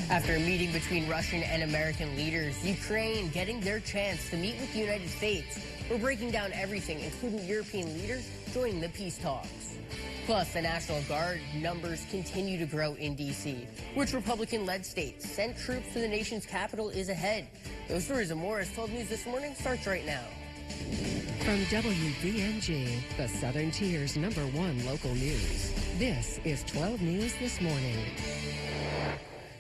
After a meeting between Russian and American leaders, Ukraine getting their chance to meet with the United States. We're breaking down everything, including European leaders joining the peace talks. Plus, the National Guard numbers continue to grow in D.C., which Republican-led states sent troops to the nation's capital is ahead. Those stories and more as 12 News This Morning starts right now. From WBNG, the Southern Tier's #1 local news, this is 12 News This Morning.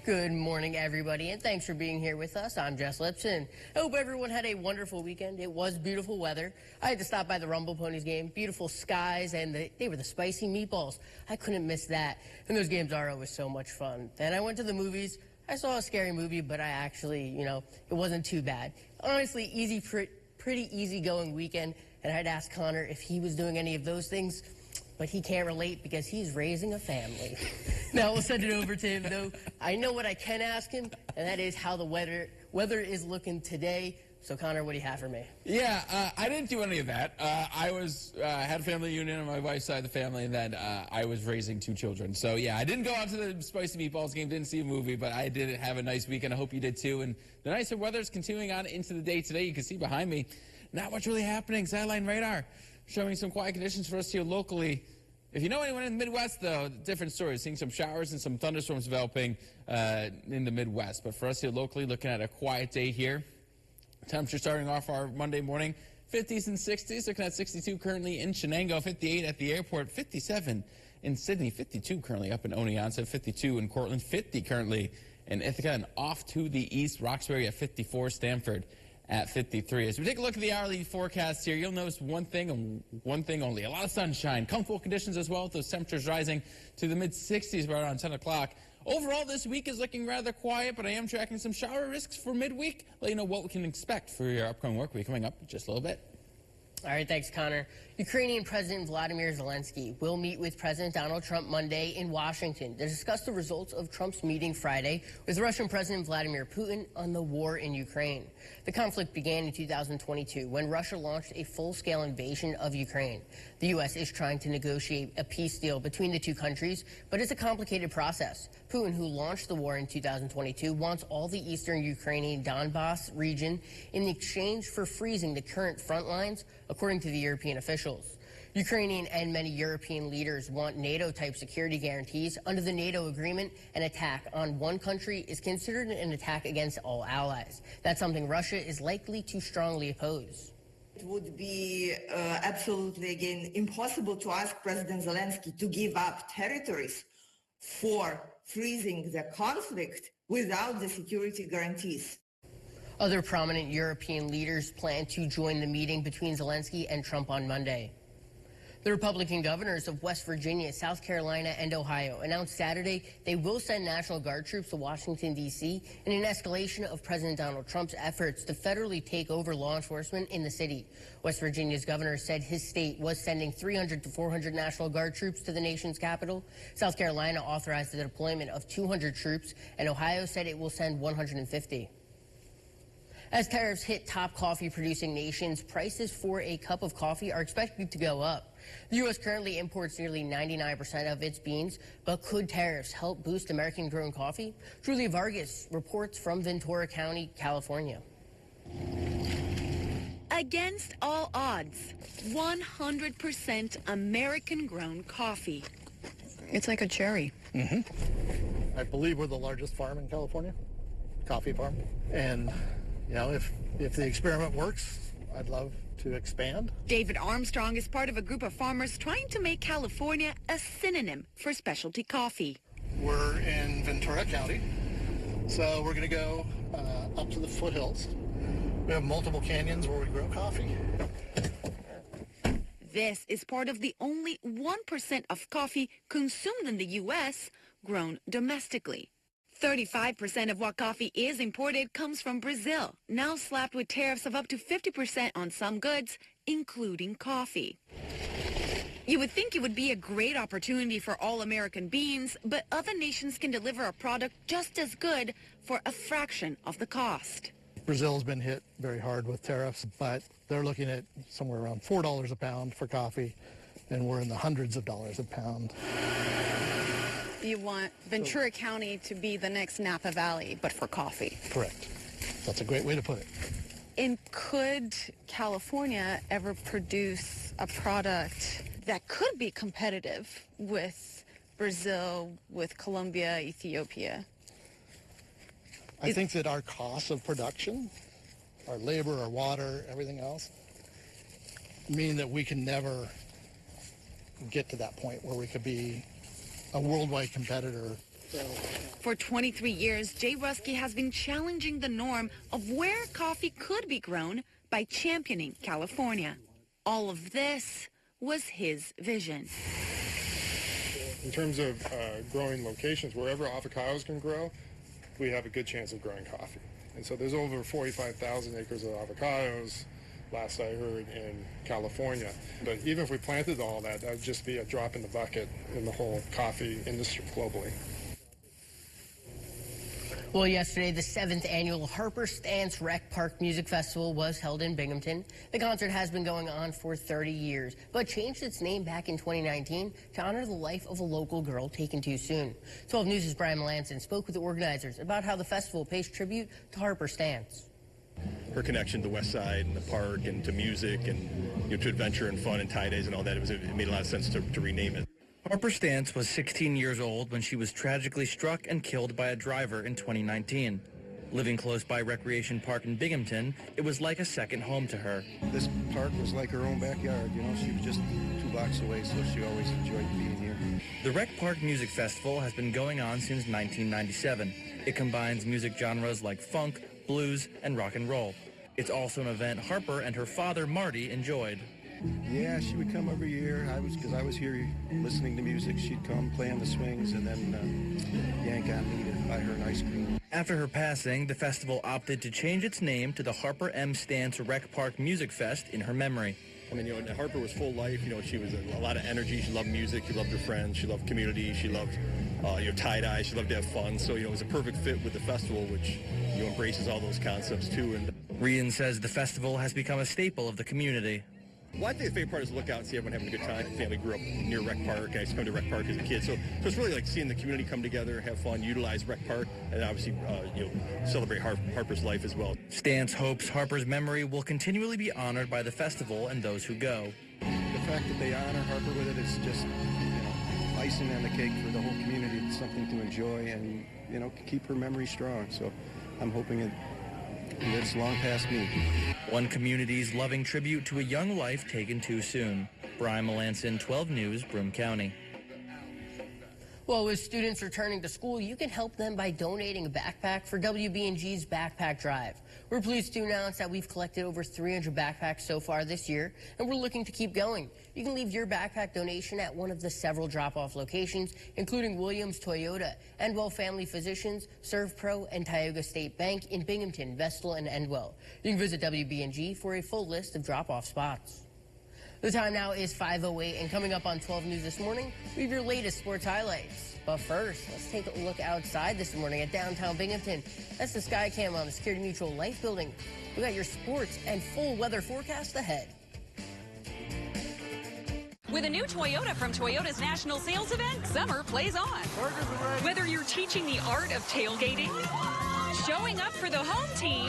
Good morning, everybody, and thanks for being here with us. I'm Jess Liptzin. I hope everyone had a wonderful weekend. It was beautiful weather. I had to stop by the Rumble Ponies game. Beautiful skies, and they were the spicy meatballs. I couldn't miss that. And those games are always so much fun. Then I went to the movies. I saw a scary movie, but I actually, it wasn't too bad. Honestly, pretty easygoing weekend, and I'd ask Connor if he was doing any of those things, but he can't relate because he's raising a family. Now we'll send it over to him, though. I know what I can ask him, and that is how the weather is looking today. So, Connor, what do you have for me? Yeah, I didn't do any of that. I had a family union on my wife's side of the family, and then I was raising 2 children. So, yeah, I didn't go out to the Spicy Meatballs game, didn't see a movie, but I did have a nice weekend. I hope you did, too. And the nicer weather is continuing on into the day today. You can see behind me, not much really happening. Satellite radar showing some quiet conditions for us here locally. If you know anyone in the Midwest, though, different stories. Seeing some showers and some thunderstorms developing in the Midwest. But for us here locally, looking at a quiet day here. Temperature starting off our Monday morning, 50s and 60s. Looking at 62 currently in Chenango, 58 at the airport, 57 in Sydney, 52 currently up in Oneonta, 52 in Cortland, 50 currently in Ithaca, and off to the east, Roxbury at 54, Stamford at 53. As we take a look at the hourly forecast here, you'll notice one thing and one thing only. A lot of sunshine, comfortable conditions as well, with those temperatures rising to the mid-60s right around 10 o'clock. Overall, this week is looking rather quiet, but I am tracking some shower risks for midweek. Let you know what we can expect for your upcoming work week coming up in just a little bit. All right, thanks, Connor. Ukrainian President Vladimir Zelensky will meet with President Donald Trump Monday in Washington to discuss the results of Trump's meeting Friday with Russian President Vladimir Putin on the war in Ukraine. The conflict began in 2022 when Russia launched a full-scale invasion of Ukraine. The U.S. is trying to negotiate a peace deal between the two countries, but it's a complicated process. Putin, who launched the war in 2022, wants all the eastern Ukrainian Donbas region in exchange for freezing the current front lines, according to the European officials. Ukrainian and many European leaders want NATO-type security guarantees. Under the NATO agreement, an attack on one country is considered an attack against all allies. That's something Russia is likely to strongly oppose. It would be absolutely, again, impossible to ask President Zelensky to give up territories for freezing the conflict without the security guarantees. Other prominent European leaders plan to join the meeting between Zelensky and Trump on Monday. The Republican governors of West Virginia, South Carolina, and Ohio announced Saturday they will send National Guard troops to Washington, D.C. in an escalation of President Donald Trump's efforts to federally take over law enforcement in the city. West Virginia's governor said his state was sending 300 to 400 National Guard troops to the nation's capital. South Carolina authorized the deployment of 200 troops, and Ohio said it will send 150. As tariffs hit top coffee-producing nations, prices for a cup of coffee are expected to go up. The U.S. currently imports nearly 99% of its beans, but could tariffs help boost American-grown coffee? Julia Vargas reports from Ventura County, California. Against all odds, 100% American-grown coffee. It's like a cherry. I believe we're the largest farm in California, coffee farm, and if the experiment works, I'd love to expand. David Armstrong is part of a group of farmers trying to make California a synonym for specialty coffee. We're in Ventura County, so we're going to go up to the foothills. We have multiple canyons where we grow coffee. This is part of the only 1% of coffee consumed in the U.S. grown domestically. 35% of what coffee is imported comes from Brazil, now slapped with tariffs of up to 50% on some goods, including coffee. You would think it would be a great opportunity for all American beans, but other nations can deliver a product just as good for a fraction of the cost. Brazil's been hit very hard with tariffs, but they're looking at somewhere around $4 a pound for coffee, and we're in the hundreds of dollars a pound. You want Ventura County to be the next Napa Valley, but for coffee. Correct. That's a great way to put it. And could California ever produce a product that could be competitive with Brazil, with Colombia, Ethiopia? I think that our costs of production, our labor, our water, everything else, mean that we can never get to that point where we could be a worldwide competitor. For 23 years, Jay Ruskey has been challenging the norm of where coffee could be grown by championing California. All of this was his vision. In terms of growing locations, wherever avocados can grow, we have a good chance of growing coffee. And so there's over 45,000 acres of avocados, last I heard, in California. But even if we planted all that, that would just be a drop in the bucket in the whole coffee industry globally. Well, yesterday, the 7th annual Harper Stance Rec Park Music Festival was held in Binghamton. The concert has been going on for 30 years, but changed its name back in 2019 to honor the life of a local girl taken too soon. 12 News' Brian Melanson spoke with the organizers about how the festival pays tribute to Harper Stance. Her connection to the West Side and the park and to music and to adventure and fun and tie days and all that, it made a lot of sense to rename it. Harper Stance was 16 years old when she was tragically struck and killed by a driver in 2019. Living close by Recreation Park in Binghamton, it was like a second home to her. This park was like her own backyard, you know. She was just 2 blocks away, so she always enjoyed being here. The Rec Park Music Festival has been going on since 1997. It combines music genres like funk, blues, and rock and roll. It's also an event Harper and her father, Marty, enjoyed. Yeah, she would come every year. Because I was here listening to music. She'd come, play on the swings, and then yank on me to buy her an ice cream. After her passing, the festival opted to change its name to the Harper M. Stance Rec Park Music Fest in her memory. I mean, Harper was full life. She was a lot of energy. She loved music. She loved her friends. She loved community. She loved tie-dye. She loved to have fun. So, it was a perfect fit with the festival, which embraces all those concepts, too. And Rian says the festival has become a staple of the community. Well, I think the favorite part is to look out and see everyone having a good time. My family grew up near Rec Park. I used to come to Rec Park as a kid. So it's really like seeing the community come together, have fun, utilize Rec Park, and obviously celebrate Harper's life as well. Stance hopes Harper's memory will continually be honored by the festival and those who go. The fact that they honor Harper with it is just, icing on the cake for the whole community. It's something to enjoy and, keep her memory strong. So I'm hoping it lives long past me. One community's loving tribute to a young life taken too soon. Brian Melanson, 12 News, Broome County. Well, with students returning to school, you can help them by donating a backpack for WBNG's Backpack Drive. We're pleased to announce that we've collected over 300 backpacks so far this year, and we're looking to keep going. You can leave your backpack donation at one of the several drop-off locations, including Williams Toyota, Endwell Family Physicians, ServPro, and Tioga State Bank in Binghamton, Vestal, and Endwell. You can visit WBNG for a full list of drop-off spots. The time now is 5:08, and coming up on 12 News this morning, we have your latest sports highlights. But first, let's take a look outside this morning at downtown Binghamton. That's the Skycam on the Security Mutual Life Building. We got your sports and full weather forecast ahead. With a new Toyota from Toyota's National Sales Event, summer plays on. Whether you're teaching the art of tailgating, showing up for the home team,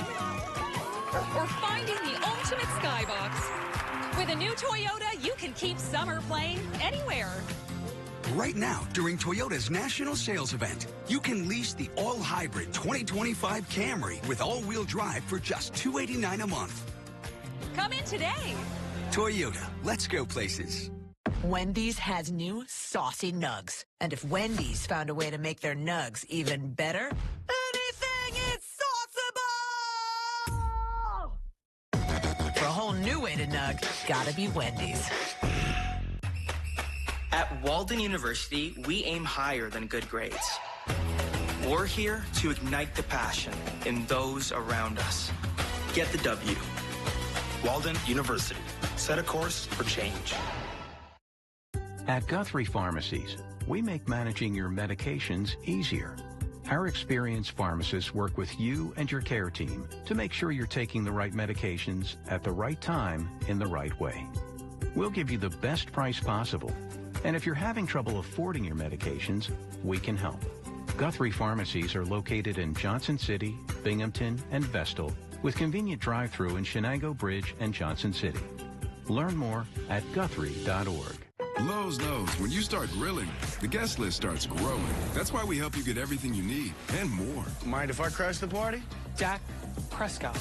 or finding the ultimate skybox, with a new Toyota, you can keep summer playing anywhere. Right now, during Toyota's National Sales Event, you can lease the all-hybrid 2025 Camry with all-wheel drive for just $289 a month. Come in today. Toyota, let's go places. Wendy's has new saucy nugs. And if Wendy's found a way to make their nugs even better, anything is sauceable! For a whole new way to nug, gotta be Wendy's. At Walden University, we aim higher than good grades. We're here to ignite the passion in those around us. Get the W. Walden University. Set a course for change. At Guthrie Pharmacies, we make managing your medications easier. Our experienced pharmacists work with you and your care team to make sure you're taking the right medications at the right time in the right way. We'll give you the best price possible, And if you're having trouble affording your medications, we can help. Guthrie pharmacies are located in Johnson City, Binghamton, and Vestal, with convenient drive-through in Shenango Bridge and Johnson City. Learn more at guthrie.org. Lowe's knows when you start grilling, the guest list starts growing. That's why we help you get everything you need and more. Mind if I crash the party? Dak Prescott.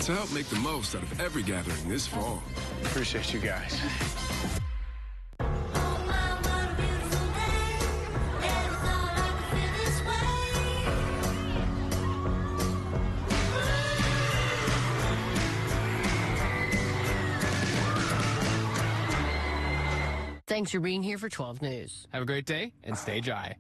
To help make the most out of every gathering this fall. Appreciate you guys. Thanks for being here for 12 News. Have a great day and stay dry.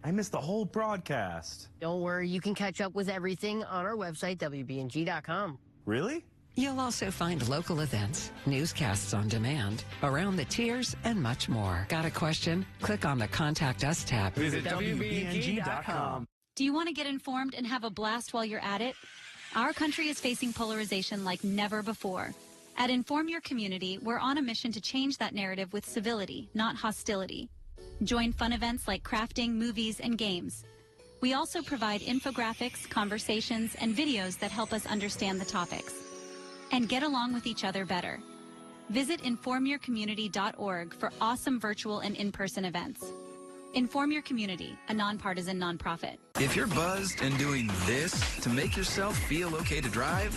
I missed the whole broadcast. Don't worry, you can catch up with everything on our website, WBNG.com. Really? You'll also find local events, newscasts on demand, around the tiers, and much more. Got a question? Click on the Contact Us tab. Visit WBNG.com. Do you want to get informed and have a blast while you're at it? Our country is facing polarization like never before. At Inform Your Community, we're on a mission to change that narrative with civility, not hostility. Join fun events like crafting, movies, and games. We also provide infographics, conversations, and videos that help us understand the topics and get along with each other better. Visit informyourcommunity.org for awesome virtual and in-person events. Inform Your Community, a nonpartisan nonprofit. If you're buzzed and doing this to make yourself feel okay to drive,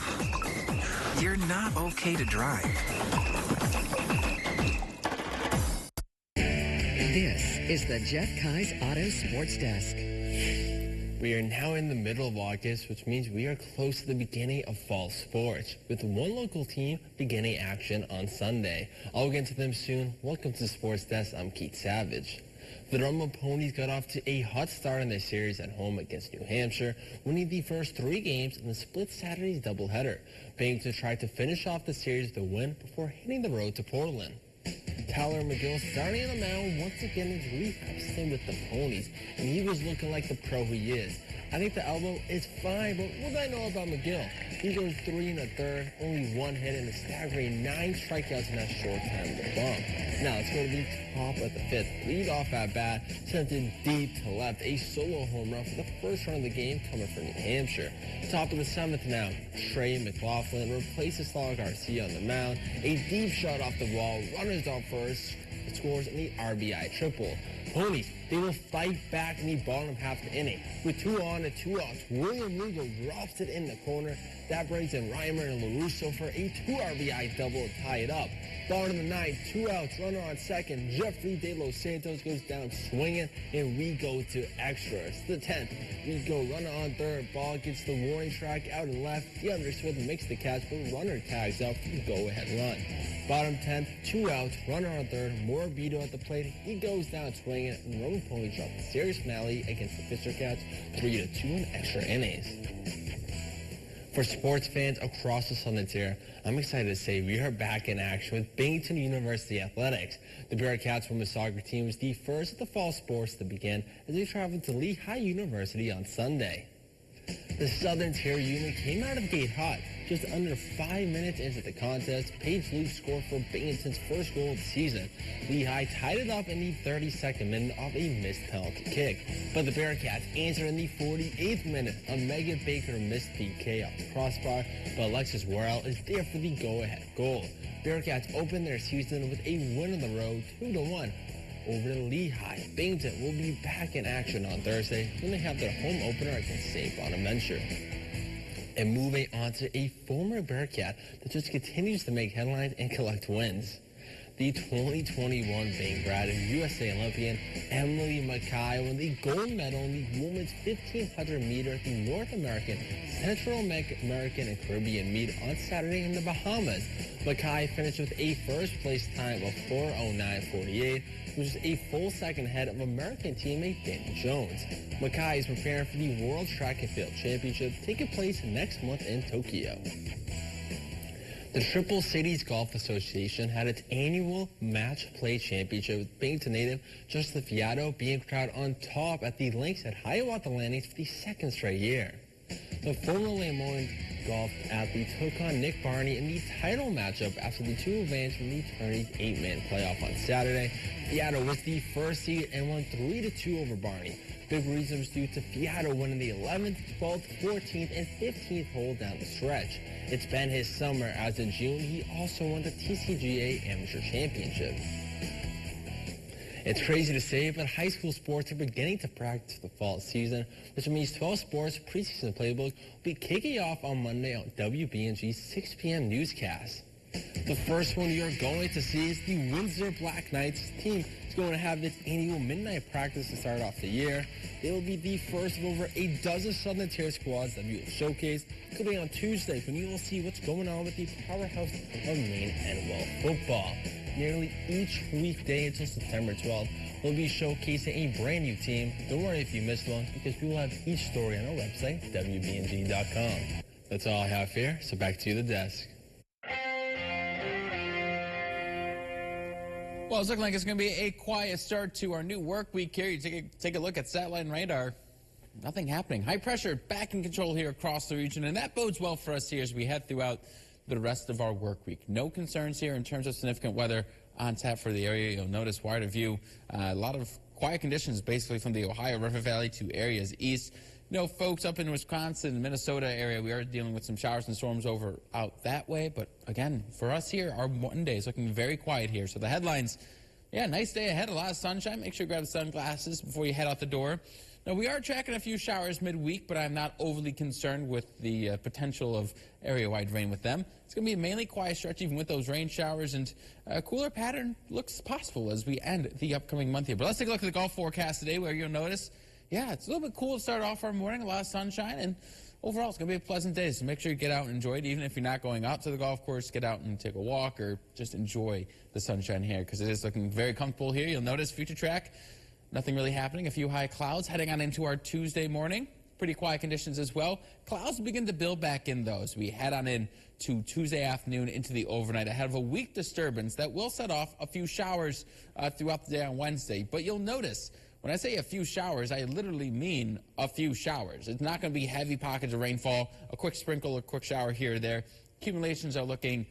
you're not okay to drive. This is the Jeff Kai's Auto Sports Desk. We are now in the middle of August, which means we are close to the beginning of fall sports, with one local team beginning action on Sunday. I'll get into them soon. Welcome to the Sports Desk. I'm Keith Savage. The Rumble Ponies got off to a hot start in their series at home against New Hampshire, winning the first 3 games in the split Saturday's doubleheader. Binghamton tried to finish off the series with a win before hitting the road to Portland. Tyler McGill starting on the mound once again is really upset with the Ponies, and he was looking like the pro he is. I think the elbow is fine, but what do I know about McGill? He goes 3 1/3, only 1 hit, and a staggering 9 strikeouts in that short time to bump. Now let's go to the top of the 5th. Lead off at bat, sent it deep to left, a solo home run for the first run of the game coming from New Hampshire. Top of the 7th now, Trey McLaughlin replaces Saul Garcia on the mound. A deep shot off the wall, runners on first, scores in the RBI triple. Ponies, they will fight back in the bottom half of the inning. With 2 on and 2 outs, William Lugo drops it in the corner. That brings in Reimer and LaRusso for a 2 RBI double to tie it up. Bottom of the 9th, 2 outs, runner on second. Jeffrey De Los Santos goes down swinging, and we go to extras. The 10th, we go runner on third. Ball gets the warning track out and left. DeAndre Smith makes the catch, but runner tags out for the go-ahead run. Bottom 10th, 2 outs, runner on third. Morabito at the plate. He goes down swinging, and Roman Pony dropped the series finale against the Fisher Cats 3-2 in extra innings. For sports fans across the Southern Tier, I'm excited to say we are back in action with Binghamton University Athletics. The Bearcats women's soccer team was the first of the fall sports to begin as they traveled to Lehigh University on Sunday. The Southern Tier unit came out of the gate hot. Just under 5 minutes into the contest, Paige Luke scored for Binghamton's first goal of the season. Lehigh tied it up in the 32nd minute off a missed penalty kick. But the Bearcats answered in the 48th minute. A Megan Baker missed PK off the crossbar, but Alexis Worrell is there for the go-ahead goal. Bearcats opened their season with a win on the road, 2-1. Over to Lehigh. Binghamton will be back in action on Thursday when they have their home opener against St. Bonaventure. And moving on to a former Bearcat that just continues to make headlines and collect wins. The 2021 Bing grad and USA Olympian Emily Mackay won the gold medal in the women's 1500 meter at the North American, Central American, and Caribbean meet on Saturday in the Bahamas. Mackay finished with a first place time of 4:09.48, which is a full second ahead of American teammate Daniel Jones. Mackay is preparing for the World Track and Field Championship taking place next month in Tokyo. The Triple Cities Golf Association had its annual match play championship with Binghamton native Justin Fiato being crowned on top at the links at Hiawatha Landings for the second straight year. The former golf athletes took on Nick Barney in the title matchup after the two advanced from the tourney's 8-man playoff on Saturday. Fiato was the first seed and won 3-2 over Barney. Big reason was due to Fiato winning the 11th, 12th, 14th, and 15th hole down the stretch. It's been his summer, as in June, he also won the TCGA Amateur Championship. It's crazy to say, but high school sports are beginning to practice for the fall season, which means 12 sports preseason playbook will be kicking off on Monday on WBNG's 6 p.m. newscast. The first one you're going to see is the Windsor Black Knights team. Is going to have its annual midnight practice to start off the year. They will be the first of over a dozen Southern Tier squads that we will showcase. It could be on Tuesday when you will see what's going on with the powerhouse of Maine and Well football. Nearly each weekday until September 12th, we'll be showcasing a brand new team. Don't worry if you missed one, because we will have each story on our website, WBNG.com. That's all I have here, so back to the desk. Well, it's looking like it's going to be a quiet start to our new work week here. You take a look at satellite and radar. Nothing happening. High pressure back in control here across the region, and that bodes well for us here as we head throughout the rest of our work week. No concerns here in terms of significant weather on tap for the area. You'll notice wider view, a lot of quiet conditions basically from the Ohio River Valley to areas east. You know, folks up in Wisconsin, Minnesota area, we are dealing with some showers and storms out that way. But again, for us here, our Monday is looking very quiet here. So the headlines, yeah, nice day ahead, a lot of sunshine. Make sure you grab the sunglasses before you head out the door. Now, we are tracking a few showers midweek, but I'm not overly concerned with the potential of area-wide rain with them. It's going to be a mainly quiet stretch, even with those rain showers, and a cooler pattern looks possible as we end the upcoming month here. But let's take a look at the golf forecast today, where you'll notice, yeah, it's a little bit cool to start off our morning, a lot of sunshine, and overall it's going to be a pleasant day. So make sure you get out and enjoy it, even if you're not going out to the golf course. Get out and take a walk or just enjoy the sunshine here, because it is looking very comfortable here. You'll notice future track, nothing really happening. A few high clouds heading on into our Tuesday morning. Pretty quiet conditions as well. Clouds begin to build back in, though, as we head on in to Tuesday afternoon into the overnight ahead of a weak disturbance that will set off a few showers throughout the day on Wednesday. But you'll notice, when I say a few showers, I literally mean a few showers. It's not going to be heavy pockets of rainfall, a quick sprinkle, a quick shower here or there. Accumulations are looking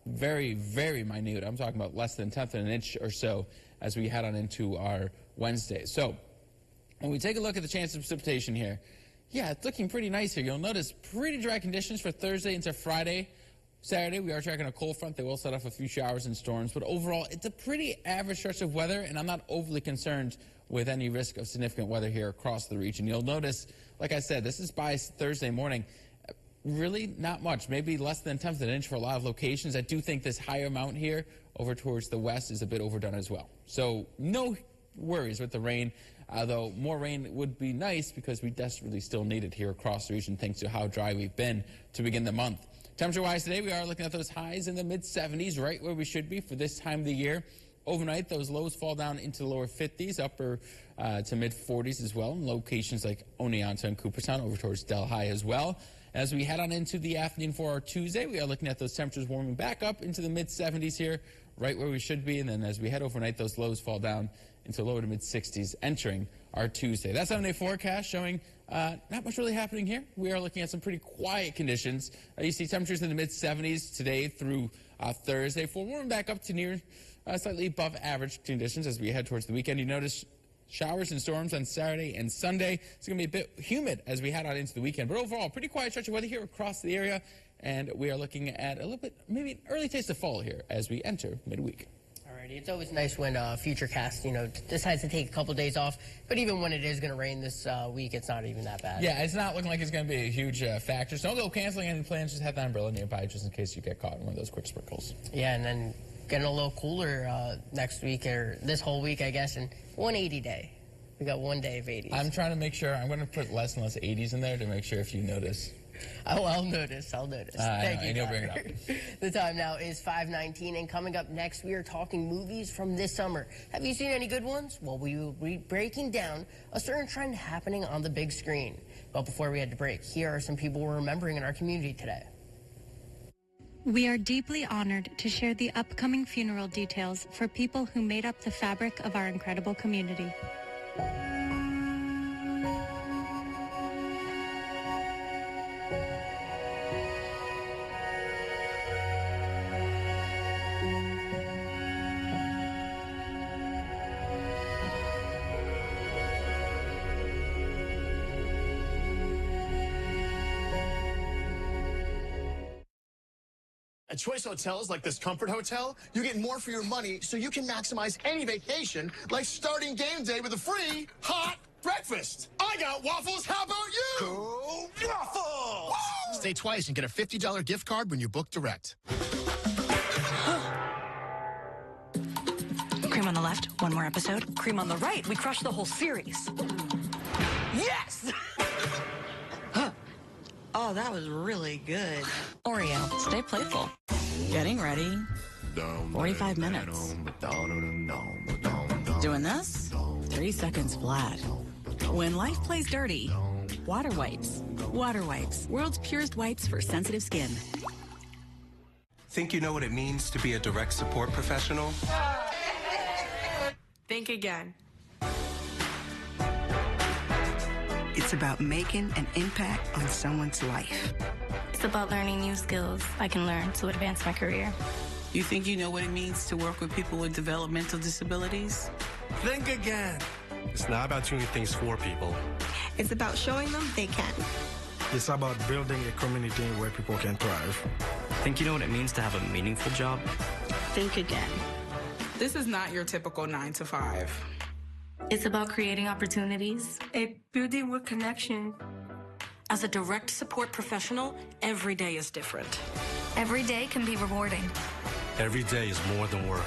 very, very minute. I'm talking about less than a tenth of an inch or so as we head on into our Wednesday. So when we take a look at the chance of precipitation here, yeah, it's looking pretty nice here. You'll notice pretty dry conditions for Thursday into Friday. Saturday, we are tracking a cold front that will set off a few showers and storms, but overall, it's a pretty average stretch of weather, and I'm not overly concerned with any risk of significant weather here across the region. You'll notice, like I said, this is by Thursday morning. Really not much, maybe less than a tenth of an inch for a lot of locations. I do think this higher amount here over towards the west is a bit overdone as well. So no worries with the rain, although more rain would be nice because we desperately still need it here across the region thanks to how dry we've been to begin the month. Temperature-wise today, we are looking at those highs in the mid-70s, right where we should be for this time of the year. Overnight, those lows fall down into the lower 50s, upper to mid-40s as well, in locations like Oneonta and Cooperstown, over towards Delhi as well. As we head on into the afternoon for our Tuesday, we are looking at those temperatures warming back up into the mid-70s here, right where we should be. And then as we head overnight, those lows fall down into lower to mid-60s, entering our Tuesday. That 7-day forecast showing not much really happening here. We are looking at some pretty quiet conditions. You see temperatures in the mid-70s today through Thursday, for warming back up to near slightly above average conditions as we head towards the weekend. You notice showers and storms on Saturday and Sunday. It's going to be a bit humid as we head out into the weekend. But overall, pretty quiet stretch of weather here across the area. And we are looking at a little bit, maybe an early taste of fall here as we enter midweek. Alrighty, it's always nice when Futurecast, decides to take a couple days off. But even when it is going to rain this week, it's not even that bad. Yeah, it's not looking like it's going to be a huge factor. So don't go canceling any plans. Just have the umbrella nearby just in case you get caught in one of those quick sprinkles. Yeah, and then getting a little cooler next week, or this whole week, I guess, and 180 day. We got 1 day of 80s. I'm trying to make sure, I'm going to put less and less 80s in there to make sure if you notice. Oh, I'll notice. Thank you. And you'll bring it up. The time now is 5:19, and coming up next, we are talking movies from this summer. Have you seen any good ones? Well, we will be breaking down a certain trend happening on the big screen. But before we head to break, here are some people we're remembering in our community today. We are deeply honored to share the upcoming funeral details for people who made up the fabric of our incredible community. At Choice Hotels like this Comfort Hotel, you get more for your money so you can maximize any vacation, like starting game day with a free hot breakfast. I got waffles. How about you? Go Waffles! Woo! Stay Twice and get a $50 gift card when you book direct. Cream on the left, one more episode. Cream on the right, we crushed the whole series. Yes! Oh, that was really good. Oreo, stay playful. Getting ready. 45 minutes. Doing this? 3 seconds flat. When life plays dirty, water wipes. Water wipes, world's purest wipes for sensitive skin. Think you know what it means to be a direct support professional? Think again. It's about making an impact on someone's life. It's about learning new skills I can learn to advance my career. You think you know what it means to work with people with developmental disabilities? Think again. It's not about doing things for people. It's about showing them they can. It's about building a community where people can thrive. Think you know what it means to have a meaningful job? Think again. This is not your typical 9 to 5. It's about creating opportunities. It's building with connection. As a direct support professional, every day is different. Every day can be rewarding. Every day is more than work.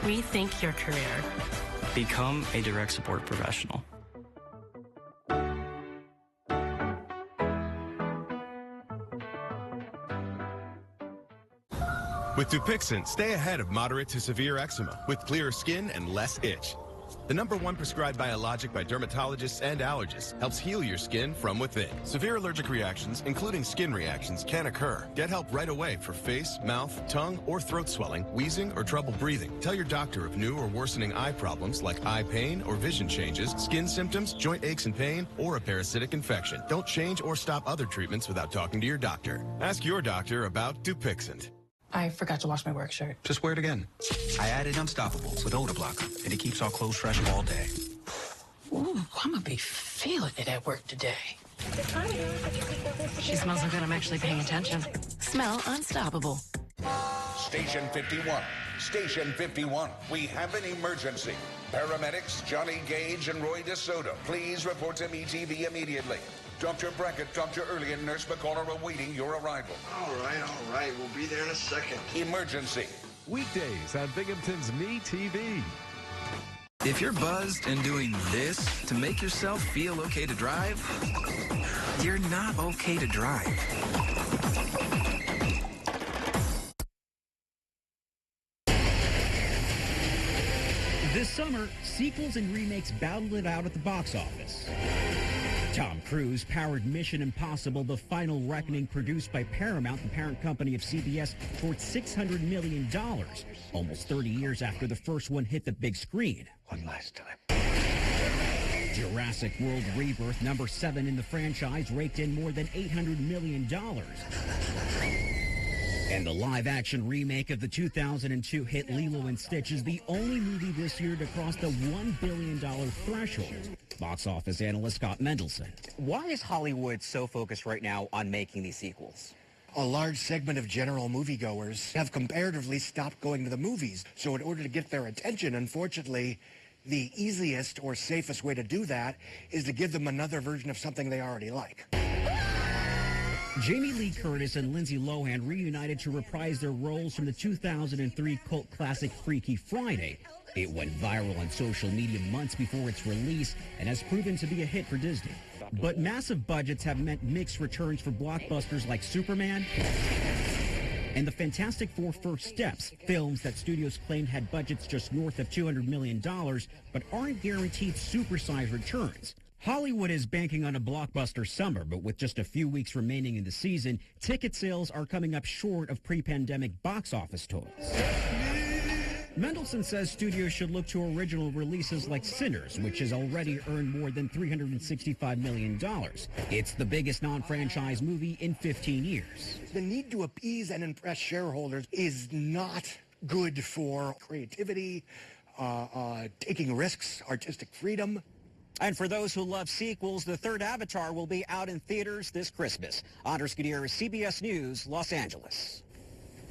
Rethink your career. Become a direct support professional. With Dupixent, stay ahead of moderate to severe eczema with clearer skin and less itch. The #1 prescribed biologic by dermatologists and allergists helps heal your skin from within. Severe allergic reactions, including skin reactions, can occur. Get help right away for face, mouth, tongue, or throat swelling, wheezing, or trouble breathing. Tell your doctor of new or worsening eye problems like eye pain or vision changes, skin symptoms, joint aches and pain, or a parasitic infection. Don't change or stop other treatments without talking to your doctor. Ask your doctor about Dupixent. I forgot to wash my work shirt. Just wear it again. I added Unstoppables with odor blocker, and it keeps our clothes fresh all day. Ooh, I'm gonna be feeling it at work today. She smells so good, I'm actually paying attention. Smell unstoppable. Station 51. Station 51. We have an emergency. Paramedics Johnny Gage and Roy DeSoto, please report to ETV immediately. Dr. Brackett, Dr. Early, and Nurse McCall are awaiting your arrival. All right. We'll be there in a second. Emergency. Weekdays on Binghamton's Me TV. If you're buzzed and doing this to make yourself feel okay to drive, you're not okay to drive. This summer, sequels and remakes battled it out at the box office. Tom Cruise powered Mission Impossible: The Final Reckoning, produced by Paramount, the parent company of CBS, towards $600 million, almost 30 years after the first one hit the big screen. One last time. Jurassic World Rebirth, #7 in the franchise, raked in more than $800 million. And the live-action remake of the 2002 hit Lilo & Stitch is the only movie this year to cross the $1 billion threshold. Box office analyst Scott Mendelson. Why is Hollywood so focused right now on making these sequels? A large segment of general moviegoers have comparatively stopped going to the movies. So in order to get their attention, unfortunately, the easiest or safest way to do that is to give them another version of something they already like. Jamie Lee Curtis and Lindsay Lohan reunited to reprise their roles from the 2003 cult classic Freaky Friday. It went viral on social media months before its release and has proven to be a hit for Disney. But massive budgets have meant mixed returns for blockbusters like Superman and the Fantastic Four: First Steps, films that studios claimed had budgets just north of $200 million, but aren't guaranteed supersized returns. Hollywood is banking on a blockbuster summer, but with just a few weeks remaining in the season, ticket sales are coming up short of pre-pandemic box office totals. Mendelson says studios should look to original releases like Sinners, which has already earned more than $365 million. It's the biggest non-franchise movie in 15 years. The need to appease and impress shareholders is not good for creativity, taking risks, artistic freedom. And for those who love sequels, the third Avatar will be out in theaters this Christmas. Andres Gutierrez, CBS News, Los Angeles.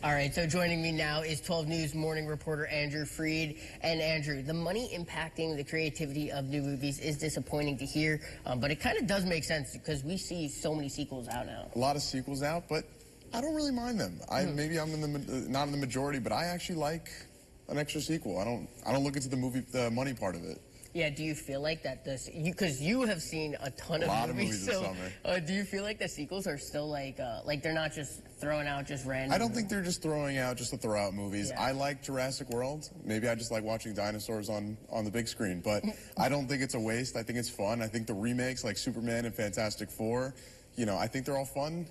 All right, so joining me now is 12 News morning reporter Andrew Freed. And Andrew, the money impacting the creativity of new movies is disappointing to hear, but it kind of does make sense because we see so many sequels out now. A lot of sequels out, but I don't really mind them. Maybe I'm not in the majority, but I actually like an extra sequel. I don't look into the money part of it. Yeah, do you feel like that because you have seen a ton of movies this summer. Do you feel like the sequels are still like they're not just throwing out just random? I don't think they're just throwing out just to throw out movies. Yeah. I like Jurassic World. Maybe I just like watching dinosaurs on the big screen, but I don't think it's a waste. I think it's fun. I think the remakes like Superman and Fantastic Four, I think they're all fun.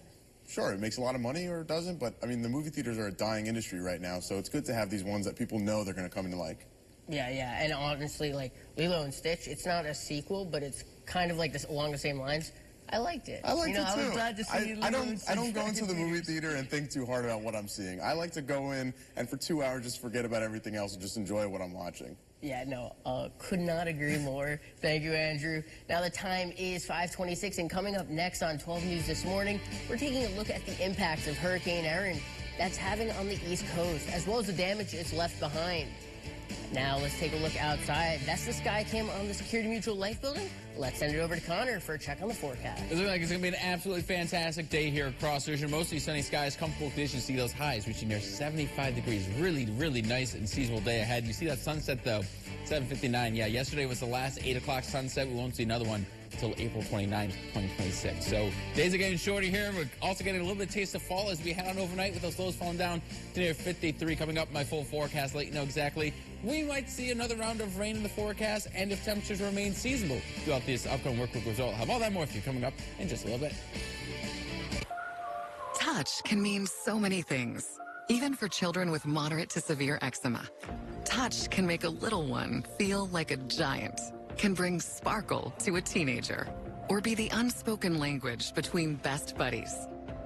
Sure, it makes a lot of money or it doesn't, but I mean, the movie theaters are a dying industry right now, so it's good to have these ones that people know they're going to come into like. Yeah, and honestly, like Lilo and Stitch, it's not a sequel, but it's kind of like this along the same lines. I liked it. I liked it too. I was glad to see I don't go into the movie theater and think too hard about what I'm seeing. I like to go in and for 2 hours just forget about everything else and just enjoy what I'm watching. Yeah, no, could not agree more. Thank you, Andrew. Now the time is 5:26, and coming up next on 12 News this morning, we're taking a look at the impacts of Hurricane Erin that's having on the East Coast, as well as the damage it's left behind. Now let's take a look outside. That's the sky cam on the Security Mutual Life Building. Let's send it over to Connor for a check on the forecast. It looks like it's going to be an absolutely fantastic day here across the region. Mostly sunny skies, comfortable conditions. See those highs reaching near 75 degrees. Really, really nice and seasonal day ahead. You see that sunset, though, 7:59. Yeah, yesterday was the last 8 o'clock sunset. We won't see another one until April 29th, 2026. So days are getting shorter here. We're also getting a little bit of taste of fall as we head on overnight with those lows falling down to near 53. Coming up, my full forecast, let you know exactly. We might see another round of rain in the forecast, and if temperatures remain seasonable throughout this upcoming work week result. I'll have all that more for you coming up in just a little bit. Touch can mean so many things, even for children with moderate to severe eczema. Touch can make a little one feel like a giant, can bring sparkle to a teenager, or be the unspoken language between best buddies.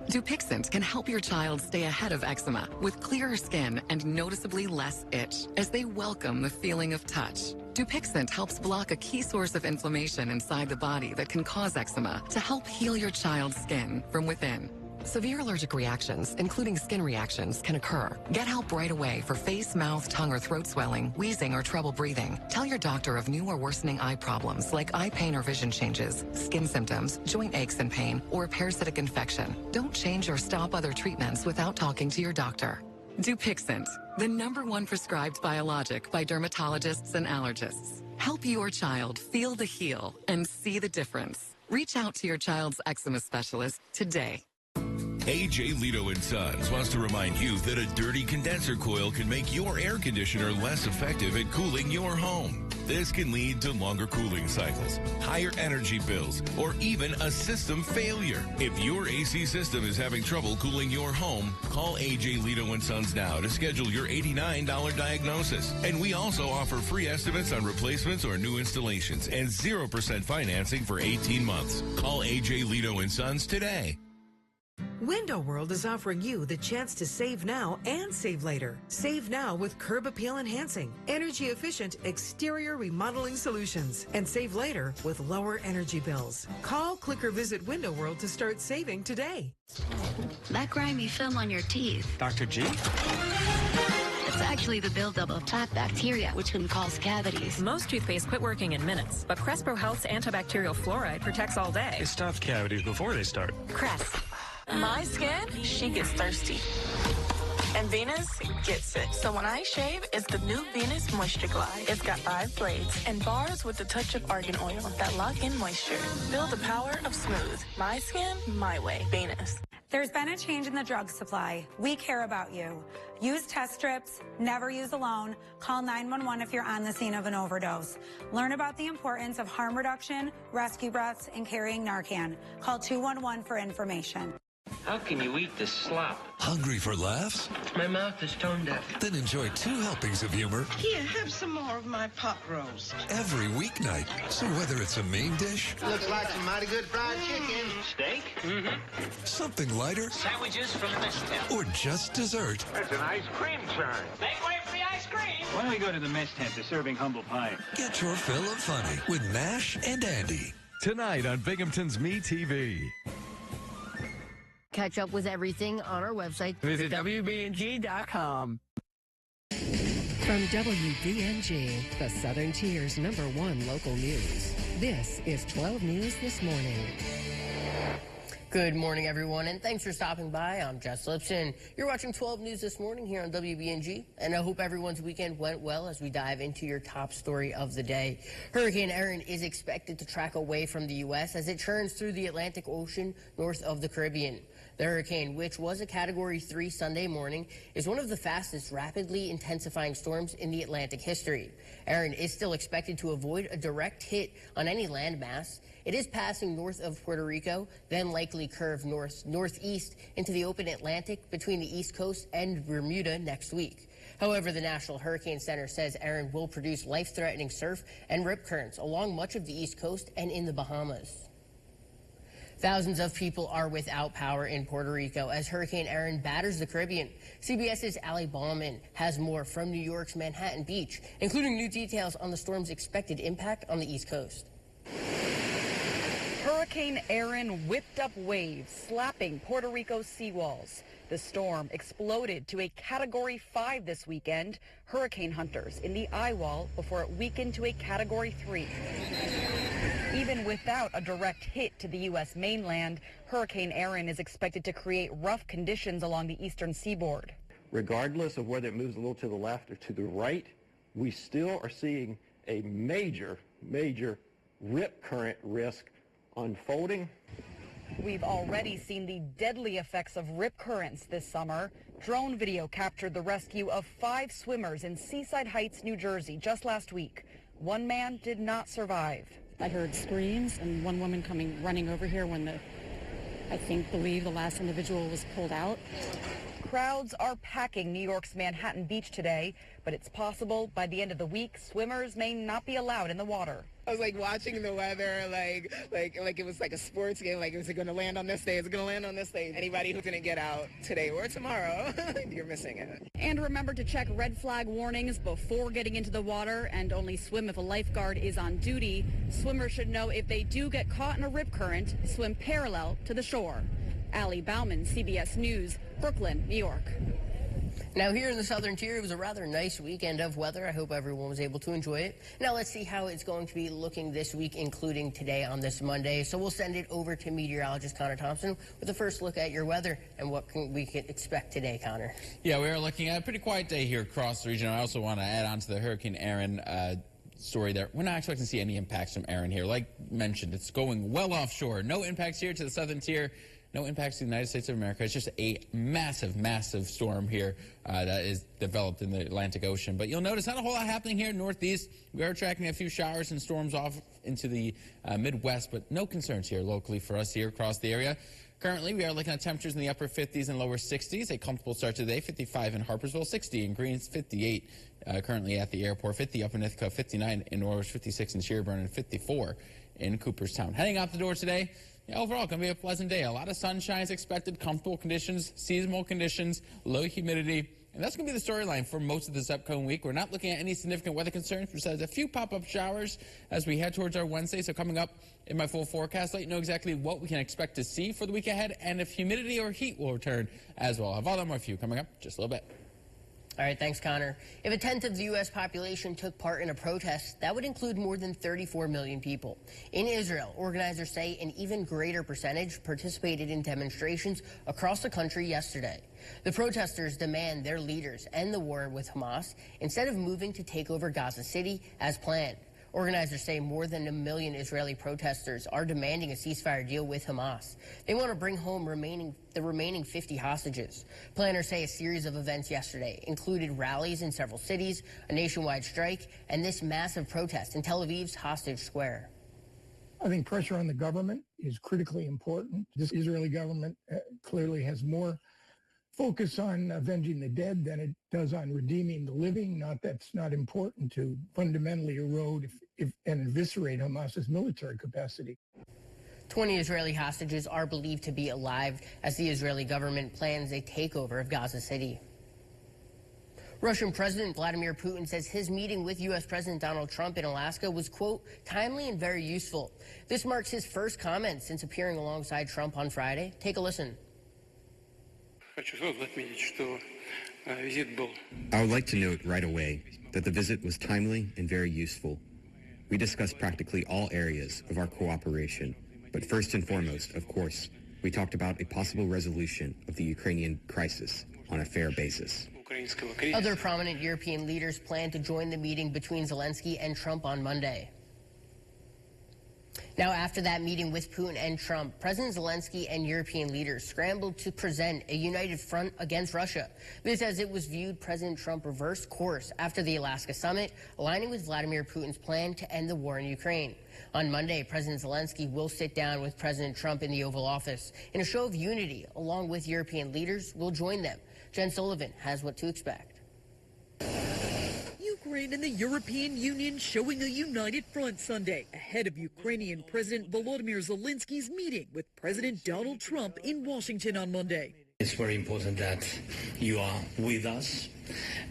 Dupixent can help your child stay ahead of eczema with clearer skin and noticeably less itch as they welcome the feeling of touch. Dupixent helps block a key source of inflammation inside the body that can cause eczema to help heal your child's skin from within. Severe allergic reactions, including skin reactions, can occur. Get help right away for face, mouth, tongue, or throat swelling, wheezing, or trouble breathing. Tell your doctor of new or worsening eye problems like eye pain or vision changes, skin symptoms, joint aches and pain, or a parasitic infection. Don't change or stop other treatments without talking to your doctor. Dupixent, the #1 prescribed biologic by dermatologists and allergists. Help your child feel the heal and see the difference. Reach out to your child's eczema specialist today. AJ Lito & Sons wants to remind you that a dirty condenser coil can make your air conditioner less effective at cooling your home. This can lead to longer cooling cycles, higher energy bills, or even a system failure. If your AC system is having trouble cooling your home, call AJ Lito & Sons now to schedule your $89 diagnosis. And we also offer free estimates on replacements or new installations and 0% financing for 18 months. Call AJ Lito & Sons today. Window World is offering you the chance to save now and save later. Save now with Curb Appeal Enhancing, energy-efficient exterior remodeling solutions, and save later with lower energy bills. Call, click, or visit Window World to start saving today. That grimy film on your teeth. Dr. G? It's actually the buildup of plaque bacteria, which can cause cavities. Most toothpaste quit working in minutes, but Crespo Health's antibacterial fluoride protects all day. It stops cavities before they start. Crest. My skin, she gets thirsty. And Venus gets it. So when I shave, it's the new Venus Moisture Glide. It's got 5 blades and bars with a touch of argan oil that lock in moisture. Feel the power of smooth. My skin, my way. Venus. There's been a change in the drug supply. We care about you. Use test strips, never use alone. Call 911 if you're on the scene of an overdose. Learn about the importance of harm reduction, rescue breaths, and carrying Narcan. Call 211 for information. How can you eat this slop? Hungry for laughs? My mouth is tone deaf. Then enjoy 2 helpings of humor. Here, have some more of my pot roast. Every weeknight. So whether it's a main dish. Looks like some mighty good fried chicken. Steak? Mm-hmm. Something lighter. Sandwiches from the mess tent. Or just dessert. That's an ice cream churn. Make way for the ice cream. Why don't we go to the mess tent? They're serving humble pie. Get your fill of funny with Nash and Andy. Tonight on Binghamton's Me TV. catch up with everything on our website. Visit WBNG.com. From WBNG, the Southern Tier's #1 local news. This is 12 News This Morning. Good morning, everyone, and thanks for stopping by. I'm Jess Liptzin. You're watching 12 News This Morning here on WBNG, and I hope everyone's weekend went well as we dive into your top story of the day. Hurricane Erin is expected to track away from the U.S. as it churns through the Atlantic Ocean north of the Caribbean. The hurricane, which was a Category 3 Sunday morning, is one of the fastest rapidly intensifying storms in the Atlantic history. Erin is still expected to avoid a direct hit on any landmass. It is passing north of Puerto Rico, then likely curve northeast into the open Atlantic between the East Coast and Bermuda next week. However, the National Hurricane Center says Erin will produce life-threatening surf and rip currents along much of the East Coast and in the Bahamas. Thousands of people are without power in Puerto Rico as Hurricane Erin batters the Caribbean. CBS's Ali Bauman has more from New York's Manhattan Beach, including new details on the storm's expected impact on the East Coast. Hurricane Erin whipped up waves, slapping Puerto Rico's seawalls. The storm exploded to a Category 5 this weekend. Hurricane hunters in the eye wall before it weakened to a Category 3. Even without a direct hit to the U.S. mainland, Hurricane Erin is expected to create rough conditions along the eastern seaboard. Regardless of whether it moves a little to the left or to the right, we still are seeing a major rip current risk unfolding. We've already seen the deadly effects of rip currents this summer. Drone video captured the rescue of 5 swimmers in Seaside Heights, New Jersey just last week. One man did not survive. I heard screams and one woman running over here when believe the last individual was pulled out. Crowds are packing New York's Manhattan Beach today, but it's possible by the end of the week, swimmers may not be allowed in the water. I was watching the weather, like it was like a sports game. Like, is it going to land on this day? Is it going to land on this day? Anybody who didn't get out today or tomorrow, you're missing it. And remember to check red flag warnings before getting into the water and only swim if a lifeguard is on duty. Swimmers should know if they do get caught in a rip current, swim parallel to the shore. Ali Bauman, CBS News, Brooklyn, New York. Now here in the Southern Tier, it was a rather nice weekend of weather. I hope everyone was able to enjoy it. Now let's see how it's going to be looking this week, including today on this Monday. So we'll send it over to meteorologist Connor Thompson with a first look at your weather and what we can expect today, Connor. Yeah, we are looking at a pretty quiet day here across the region. I also want to add on to the Hurricane Erin story there. We're not expecting to see any impacts from Erin here. Like mentioned, it's going well offshore. No impacts here to the Southern Tier. No impacts to the United States of America. It's just a massive storm here that is developed in the Atlantic Ocean. But you'll notice not a whole lot happening here northeast. We are tracking a few showers and storms off into the Midwest, but no concerns here locally for us here across the area. Currently, we are looking at temperatures in the upper 50s and lower 60s. A comfortable start today, 55 in Harpersville, 60 in Greens, 58 currently at the airport, 50 up in Ithaca, 59 in Norwich, 56 in Sherburne, and 54 in Cooperstown. Heading out the door today, overall, going to be a pleasant day. A lot of sunshine is expected, comfortable conditions, seasonal conditions, low humidity. And that's going to be the storyline for most of this upcoming week. We're not looking at any significant weather concerns besides a few pop-up showers as we head towards our Wednesday. So coming up in my full forecast, let you know exactly what we can expect to see for the week ahead and if humidity or heat will return as well. I'll have all that more for you coming up just a little bit. All right, thanks, Connor. If a tenth of the U.S. population took part in a protest, that would include more than 34 million people. In Israel, organizers say an even greater percentage participated in demonstrations across the country yesterday. The protesters demand their leaders end the war with Hamas instead of moving to take over Gaza City as planned. Organizers say more than 1 million Israeli protesters are demanding a ceasefire deal with Hamas. They want to bring home the remaining 50 hostages. Planners say a series of events yesterday included rallies in several cities, a nationwide strike, and this massive protest in Tel Aviv's Hostage Square. I think pressure on the government is critically important. This Israeli government clearly has more focus on avenging the dead than it does on redeeming the living. That's not important to fundamentally erode and eviscerate Hamas's military capacity. 20 Israeli hostages are believed to be alive as the Israeli government plans a takeover of Gaza City. Russian President Vladimir Putin says his meeting with U.S. President Donald Trump in Alaska was, quote, timely and very useful. This marks his first comment since appearing alongside Trump on Friday. Take a listen. I would like to note right away that the visit was timely and very useful. We discussed practically all areas of our cooperation, but first and foremost, of course, we talked about a possible resolution of the Ukrainian crisis on a fair basis. Other prominent European leaders plan to join the meeting between Zelensky and Trump on Monday. Now, after that meeting with Putin and Trump, President Zelensky and European leaders scrambled to present a united front against Russia. This as it was viewed President Trump reversed course after the Alaska summit, aligning with Vladimir Putin's plan to end the war in Ukraine. On Monday, President Zelensky will sit down with President Trump in the Oval Office. In a show of unity, along with European leaders, will join them. Jen Sullivan has what to expect. Ukraine and the European Union showing a united front Sunday ahead of Ukrainian President Volodymyr Zelensky's meeting with President Donald Trump in Washington on Monday. It's very important that you are with us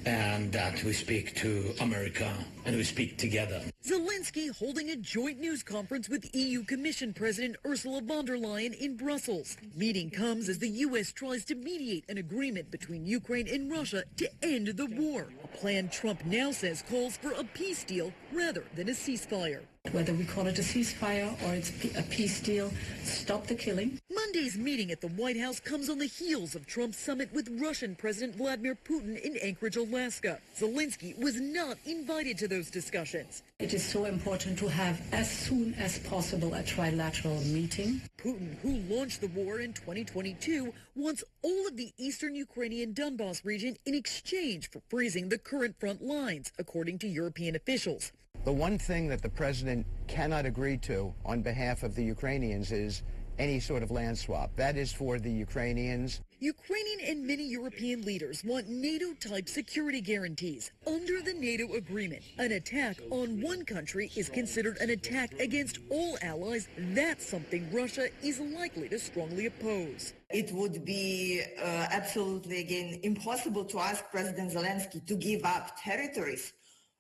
and that we speak to America and we speak together. Zelensky holding a joint news conference with EU Commission President Ursula von der Leyen in Brussels. Meeting comes as the U.S. tries to mediate an agreement between Ukraine and Russia to end the war. A plan Trump now says calls for a peace deal rather than a ceasefire. Whether we call it a ceasefire or it's a peace deal, stop the killing. Monday's meeting at the White House comes on the heels of Trump's summit with Russian President Vladimir Putin in Anchorage, Alaska. Zelensky was not invited to those discussions. It is so important to have as soon as possible a trilateral meeting. Putin, who launched the war in 2022, wants all of the eastern Ukrainian Donbas region in exchange for freezing the current front lines, according to European officials. The one thing that the president cannot agree to on behalf of the Ukrainians is any sort of land swap. That is for the Ukrainians. Ukrainian and many European leaders want NATO-type security guarantees. Under the NATO agreement, an attack on one country is considered an attack against all allies. That's something Russia is likely to strongly oppose. It would be absolutely, again, impossible to ask President Zelensky to give up territories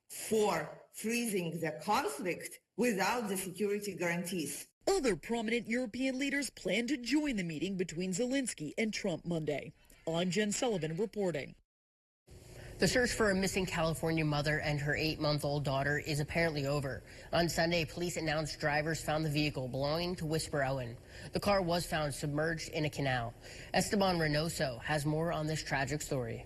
for freezing the conflict without the security guarantees. Other prominent European leaders plan to join the meeting between Zelensky and Trump Monday. I'm Jen Sullivan reporting. The search for a missing California mother and her 8-month-old daughter is apparently over. On Sunday, police announced drivers found the vehicle belonging to Whisper Owen. The car was found submerged in a canal. Esteban Reynoso has more on this tragic story.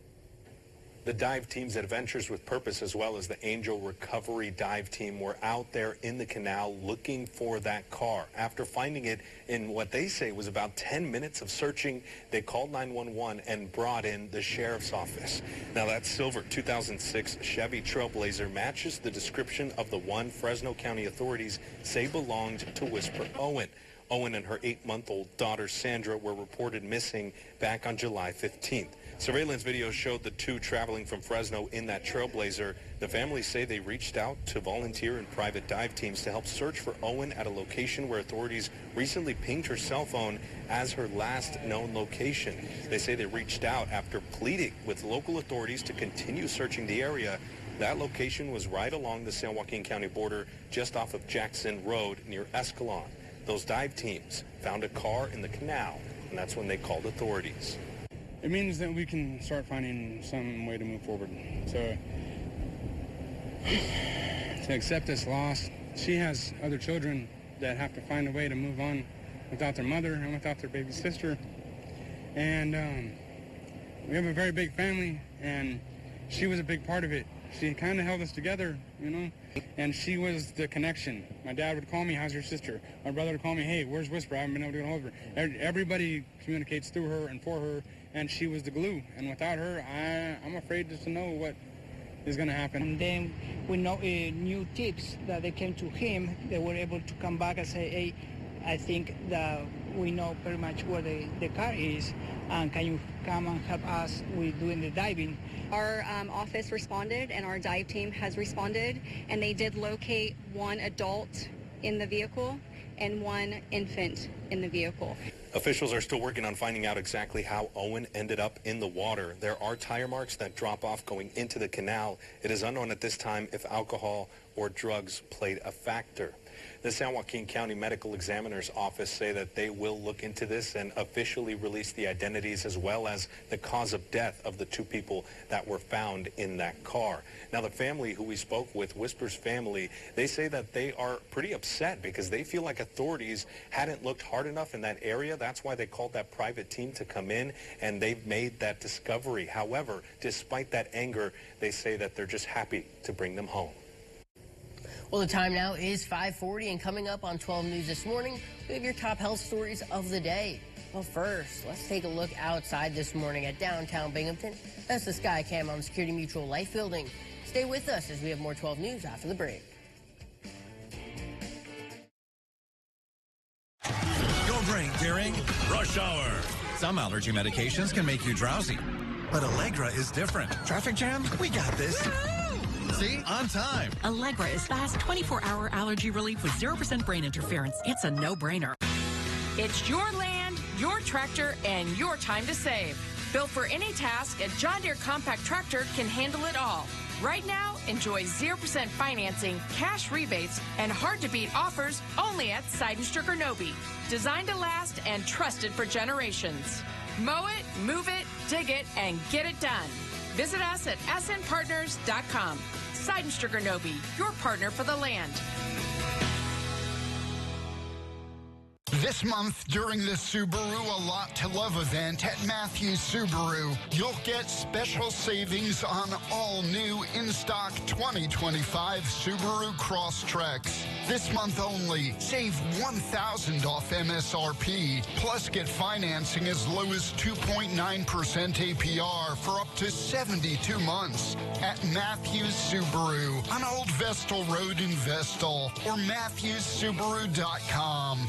The dive teams at Adventures with Purpose, as well as the Angel Recovery Dive Team, were out there in the canal looking for that car. After finding it in what they say was about 10 minutes of searching, they called 911 and brought in the sheriff's office. Now, that silver 2006 Chevy Trailblazer matches the description of the one Fresno County authorities say belonged to Whisper Owen. Owen and her 8-month-old daughter, Sandra, were reported missing back on July 15th. Surveillance video showed the two traveling from Fresno in that Trailblazer. The families say they reached out to volunteer and private dive teams to help search for Owen at a location where authorities recently pinged her cell phone as her last known location. They say they reached out after pleading with local authorities to continue searching the area. That location was right along the San Joaquin County border, just off of Jackson Road near Escalon. Those dive teams found a car in the canal, and that's when they called authorities. It means that we can start finding some way to move forward. So to accept this loss, she has other children that have to find a way to move on without their mother and without their baby sister. And we have a very big family, and she was a big part of it. She kind of held us together, you know, and she was the connection. My dad would call me, "How's your sister?" My brother would call me, "Hey, where's Whisper? I haven't been able to get a hold of her." Everybody communicates through her and for her, and she was the glue. And without her, I'm afraid just to know what is going to happen. And then we know new tips that they came to him. They were able to come back and say, "Hey, I think that we know pretty much where the car is, and can you come and help us with doing the diving?" Our office responded, and our dive team has responded, and they did locate one adult in the vehicle and one infant in the vehicle. Officials are still working on finding out exactly how Owen ended up in the water. There are tire marks that drop off going into the canal. It is unknown at this time if alcohol or drugs played a factor. The San Joaquin County Medical Examiner's Office say that they will look into this and officially release the identities as well as the cause of death of the two people that were found in that car. Now, the family who we spoke with, Whisper's family, they say that they are pretty upset because they feel like authorities hadn't looked hard enough in that area. That's why they called that private team to come in, and they've made that discovery. However, despite that anger, they say that they're just happy to bring them home. Well, the time now is 5:40, and coming up on 12 News this morning, we have your top health stories of the day. Well, first, let's take a look outside this morning at downtown Binghamton. That's the sky cam on the Security Mutual Life Building. Stay with us as we have more 12 News after the break. Your brain during rush hour. Some allergy medications can make you drowsy, but Allegra is different. Traffic jam? We got this. See? On time. Allegra is fast 24-hour allergy relief with 0% brain interference. It's a no-brainer. It's your land, your tractor, and your time to save. Built for any task, a John Deere compact tractor can handle it all. Right now, enjoy 0% financing, cash rebates, and hard-to-beat offers only at Seidenstricker Nobe. Designed to last and trusted for generations. Mow it, move it, dig it, and get it done. Visit us at snpartners.com. Seidenstricker Nobe, your partner for the land. This month, during the Subaru A Lot to Love event at Matthews Subaru, you'll get special savings on all new in-stock 2025 Subaru Crosstreks. This month only, save $1,000 off MSRP, plus get financing as low as 2.9% APR for up to 72 months at Matthews Subaru on Old Vestal Road in Vestal or MatthewsSubaru.com.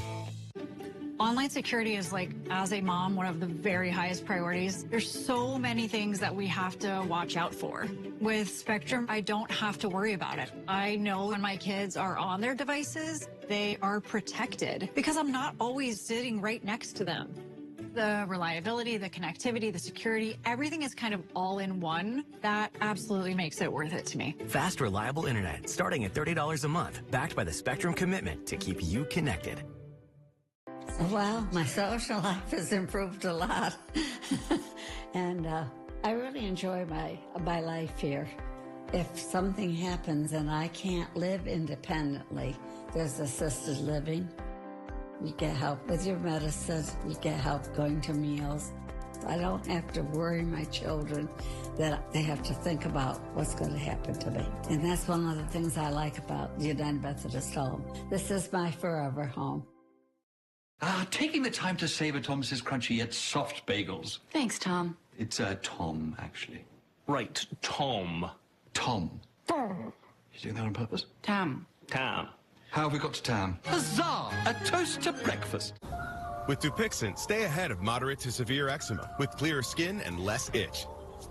Online security is, like, as a mom, one of the very highest priorities. There's so many things that we have to watch out for. With Spectrum, I don't have to worry about it. I know when my kids are on their devices, they are protected because I'm not always sitting right next to them. The reliability, the connectivity, the security, everything is kind of all in one. That absolutely makes it worth it to me. Fast, reliable internet starting at $30 a month, backed by the Spectrum commitment to keep you connected. Well, my social life has improved a lot. And I really enjoy my life here. If something happens and I can't live independently, there's assisted living. You get help with your medicine. You get help going to meals. I don't have to worry my children that they have to think about what's going to happen to me. And that's one of the things I like about the United Methodist Home. This is my forever home. Taking the time to savor Thomas's crunchy yet soft bagels. Thanks, Tom. It's Tom, actually. Right, Tom. Tom. You doing that on purpose? Tom. Tom. How have we got to Tam? Huzzah! A toast to breakfast. With Dupixent, stay ahead of moderate to severe eczema with clearer skin and less itch.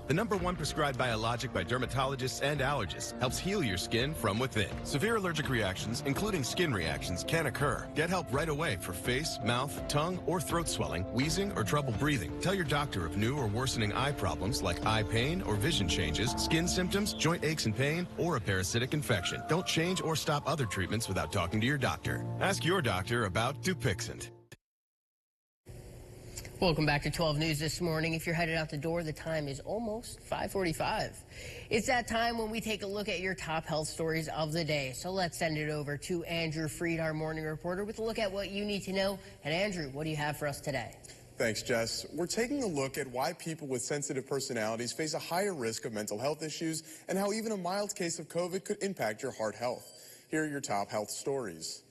The #1 prescribed biologic by dermatologists and allergists helps heal your skin from within. Severe allergic reactions, including skin reactions, can occur. Get help right away for face, mouth, tongue, or throat swelling, wheezing, or trouble breathing. Tell your doctor of new or worsening eye problems like eye pain or vision changes, skin symptoms, joint aches and pain, or a parasitic infection. Don't change or stop other treatments without talking to your doctor. Ask your doctor about Dupixent. Welcome back to 12 News this morning. If you're headed out the door, the time is almost 5:45. It's that time when we take a look at your top health stories of the day. So let's send it over to Andrew Freed, our morning reporter, with a look at what you need to know. And Andrew, what do you have for us today? Thanks, Jess. We're taking a look at why people with sensitive personalities face a higher risk of mental health issues and how even a mild case of COVID could impact your heart health. Here are your top health stories.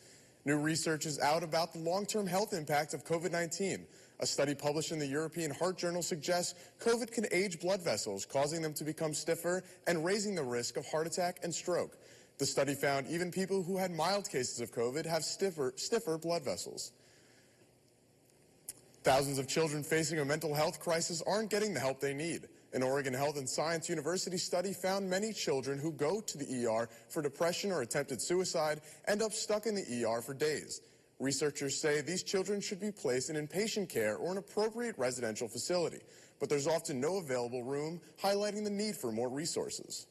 New research is out about the long-term health impact of COVID-19. A study published in the European Heart Journal suggests COVID can age blood vessels, causing them to become stiffer and raising the risk of heart attack and stroke. The study found even people who had mild cases of COVID have stiffer blood vessels. Thousands of children facing a mental health crisis aren't getting the help they need. An Oregon Health and Science University study found many children who go to the ER for depression or attempted suicide end up stuck in the ER for days. Researchers say these children should be placed in inpatient care or an appropriate residential facility, but there's often no available room, highlighting the need for more resources.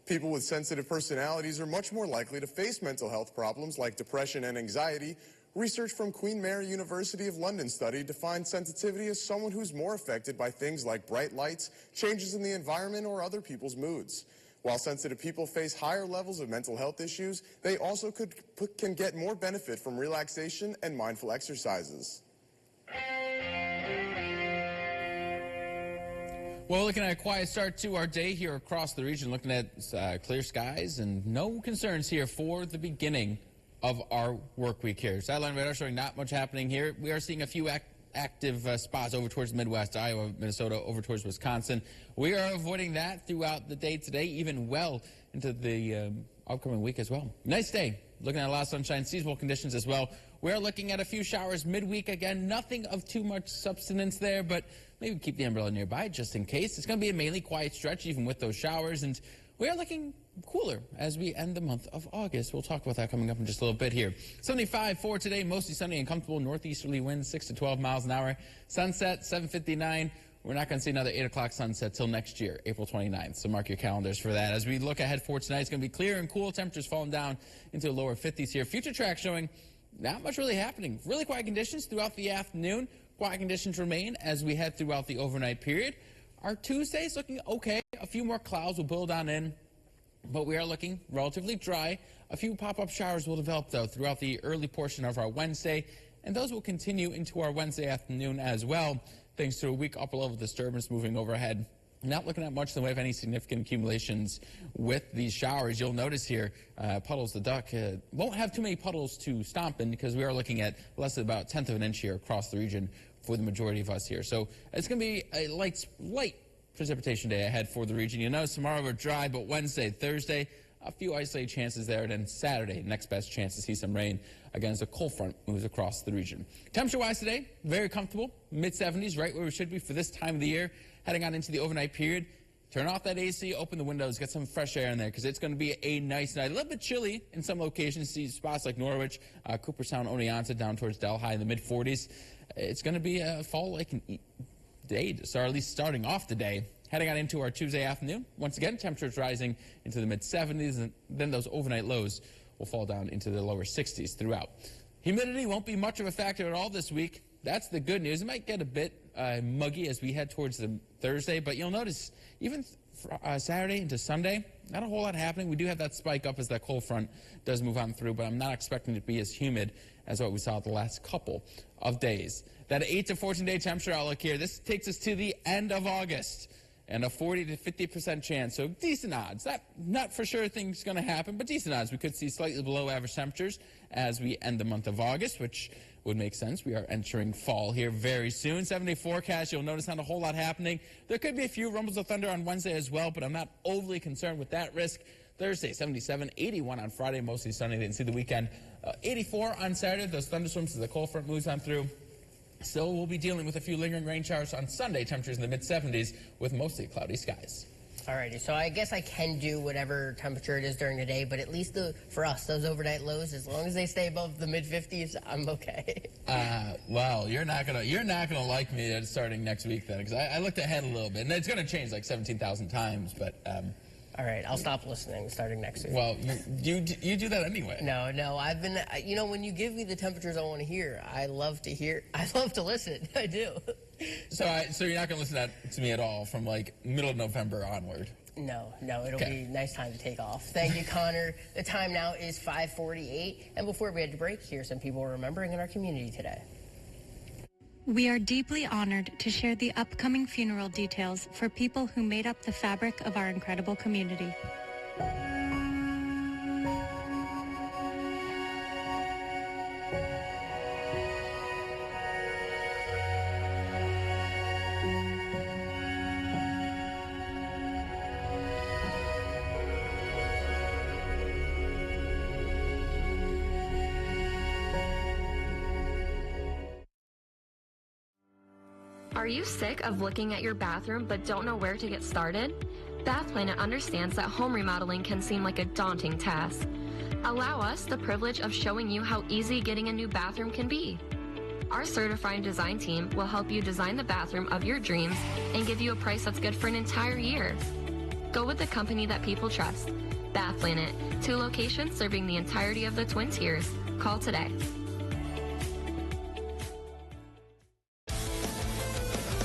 People with sensitive personalities are much more likely to face mental health problems like depression and anxiety. Research from Queen Mary University of London study defined sensitivity as someone who's more affected by things like bright lights, changes in the environment, or other people's moods. While sensitive people face higher levels of mental health issues, they also can get more benefit from relaxation and mindful exercises. Well, looking at a quiet start to our day here across the region, looking at clear skies and no concerns here for the beginning of our work week here. Satellite radar showing not much happening here. We are seeing a few active spots over towards the Midwest, Iowa, Minnesota, over towards Wisconsin. We are avoiding that throughout the day today, even well into the upcoming week as well. Nice day. Looking at a lot of sunshine, seasonable conditions as well. We are looking at a few showers midweek. Again, nothing of too much substance there, but maybe keep the umbrella nearby just in case. It's going to be a mainly quiet stretch even with those showers, and we are looking cooler as we end the month of August. We'll talk about that coming up in just a little bit here. 75 for today, mostly sunny and comfortable. Northeasterly winds 6 to 12 miles an hour. Sunset 7:59. We're not going to see another 8 o'clock sunset till next year, April 29th. So mark your calendars for that. As we look ahead for tonight, it's going to be clear and cool. Temperatures falling down into the lower 50s here. Future track showing not much really happening. Really quiet conditions throughout the afternoon. Quiet conditions remain as we head throughout the overnight period. Our Tuesday's looking okay. A few more clouds will build on in, but we are looking relatively dry. A few pop-up showers will develop, though, throughout the early portion of our Wednesday, and those will continue into our Wednesday afternoon as well, thanks to a weak upper-level disturbance moving overhead. Not looking at much in the way of any significant accumulations with these showers. You'll notice here, Puddles the Duck won't have too many puddles to stomp in because we are looking at less than about 1/10 of an inch here across the region for the majority of us here. So it's going to be a light precipitation day ahead for the region. You'll notice tomorrow we're dry, but Wednesday, Thursday, a few isolated chances there. And then Saturday, next best chance to see some rain again as a cold front moves across the region. Temperature-wise today, very comfortable, mid-70s, right where we should be for this time of the year. Heading on into the overnight period, turn off that AC, open the windows, get some fresh air in there because it's going to be a nice night. A little bit chilly in some locations. See spots like Norwich, Cooperstown, Oneonta, down towards Delhi in the mid-40s. It's going to be a fall-like day, or at least starting off the day. Heading on into our Tuesday afternoon, once again, temperatures rising into the mid-70s, and then those overnight lows will fall down into the lower 60s throughout. Humidity won't be much of a factor at all this week. That's the good news. It might get a bit muggy as we head towards the Thursday, but you'll notice even Saturday into Sunday, not a whole lot happening. We do have that spike up as that cold front does move on through, but I'm not expecting it to be as humid as what we saw the last couple of days. That 8 to 14-day temperature outlook here, this takes us to the end of August. And a 40 to 50% chance, so decent odds. Not for sure things going to happen, but decent odds. We could see slightly below average temperatures as we end the month of August, which would make sense. We are entering fall here very soon. 7-day forecast, you'll notice not a whole lot happening. There could be a few rumbles of thunder on Wednesday as well, but I'm not overly concerned with that risk. Thursday, 77, 81 on Friday, mostly sunny. Didn't see the weekend. 84 on Saturday. Those thunderstorms as the cold front moves on through. So we'll be dealing with a few lingering rain showers on Sunday, temperatures in the mid-70s with mostly cloudy skies. Alrighty, so I guess I can do whatever temperature it is during the day, but at least for us, those overnight lows, as long as they stay above the mid-50s, I'm okay. Well, you're not gonna like me starting next week then, because I looked ahead a little bit, and it's gonna change like 17,000 times, but. All right, I'll stop listening starting next week. Well, you do that anyway. No, I've been, when you give me the temperatures I want to hear, I love to listen. I do. So you're not going to listen to me at all from like middle of November onward? No, it'll be a nice time to take off. Thank you, Connor. The time now is 5:48, and before we head to break, here's some people we're remembering in our community today. We are deeply honored to share the upcoming funeral details for people who made up the fabric of our incredible community. Are you sick of looking at your bathroom but don't know where to get started? Bath Planet understands that home remodeling can seem like a daunting task. Allow us the privilege of showing you how easy getting a new bathroom can be. Our certified design team will help you design the bathroom of your dreams and give you a price that's good for an entire year. Go with the company that people trust. Bath Planet, 2 locations serving the entirety of the Twin Tiers. Call today.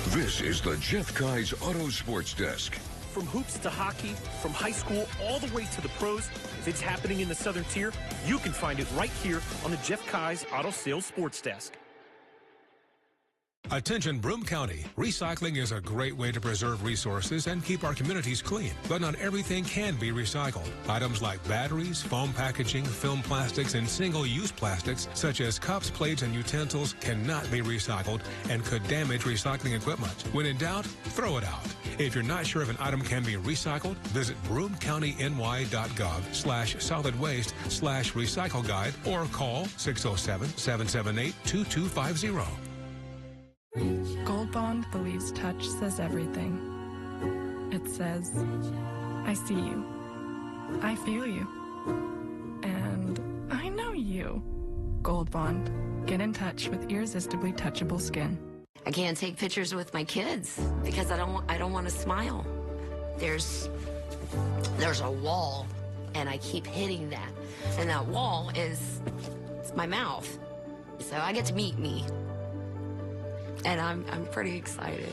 This is the Jeff Kai's Auto Sports Desk. From hoops to hockey, from high school all the way to the pros, if it's happening in the Southern Tier, you can find it right here on the Jeff Kai's Auto Sales Sports Desk. Attention Broome County. Recycling is a great way to preserve resources and keep our communities clean, but not everything can be recycled. Items like batteries, foam packaging, film plastics, and single-use plastics, such as cups, plates, and utensils, cannot be recycled and could damage recycling equipment. When in doubt, throw it out. If you're not sure if an item can be recycled, visit broomcountyny.gov/solid waste/recycle guide or call 607-778-2250. Gold Bond believes touch says everything. It says, I see you, I feel you, and I know you. Gold Bond. Get in touch with irresistibly touchable skin. I can't take pictures with my kids because I don't want to smile. There's a wall, and I keep hitting that. And that wall it's my mouth. So I get to meet me. And I'm pretty excited.